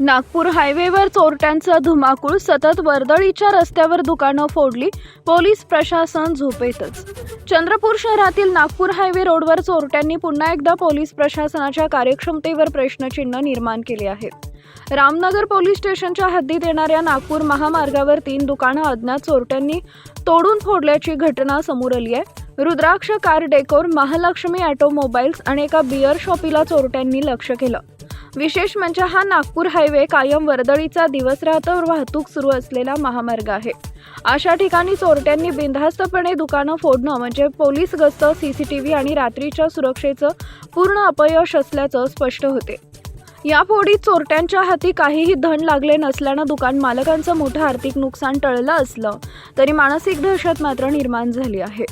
नागपूर हायवेवर चोरट्यांचा धुमाकूळ, सतत वर्दळीच्या रस्त्यावर दुकानं फोडली, पोलीस प्रशासन झोपेतच. चंद्रपूर शहरातील नागपूर हायवे रोडवर चोरट्यांनी पुन्हा एकदा पोलीस प्रशासनाच्या कार्यक्षमतेवर प्रश्नचिन्ह निर्माण केले आहे. रामनगर पोलीस स्टेशनच्या हद्दीत येणाऱ्या नागपूर महामार्गावर 3 दुकानं अज्ञात चोरट्यांनी तोडून फोडल्याची घटना समोर आली आहे. रुद्राक्ष कार डेकोर, महालक्ष्मी ऑटोमोबाईल्स आणि एका बिअर शॉपीला चोरट्यांनी लक्ष केलं. विशेष म्हणजे हा नागपूर हायवे कायम वर्दळीचा दिवसरात्र वाहतूक सुरू असलेला महामार्ग आहे. अशा ठिकाणी चोरट्यांनी बिनधास्तपणे दुकानं फोडणं म्हणजे पोलीस गस्त, सीसीटीव्ही आणि रात्रीच्या सुरक्षेचं पूर्ण अपयश असल्याचं स्पष्ट होते. या फोडीत चोरट्यांच्या हाती काहीही धन लागले नसल्यानं दुकान मालकांचं मोठं आर्थिक नुकसान टळलं असलं तरी मानसिक दहशत मात्र निर्माण झाली आहे.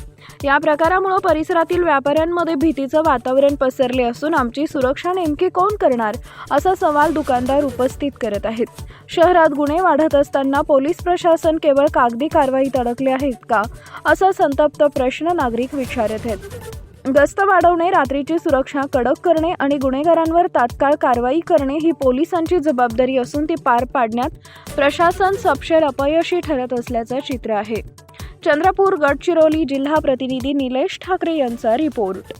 या प्रकारामुळे परिसरातील व्यापाऱ्यांमध्ये भीतीचं वातावरण पसरले असून आमची सुरक्षा नेमकी कोण करणार असा सवाल दुकानदार उपस्थित करत आहेत. शहरात गुन्हे वाढत असताना पोलीस प्रशासन केवळ कागदी कारवाईत अडकले आहेत का, असा संतप्त प्रश्न नागरिक विचारत आहेत. गस्त वाढवणे, रात्रीची सुरक्षा कडक करणे आणि गुन्हेगारांवर तात्काळ कारवाई करणे ही पोलिसांची जबाबदारी असून ती पार पाडण्यात प्रशासन सपशेल अपयशी ठरत असल्याचं चित्र आहे. चंद्रपूर, गडचिरोली जिल्हा प्रतिनिधी निलेश ठाकरे यांचा रिपोर्ट.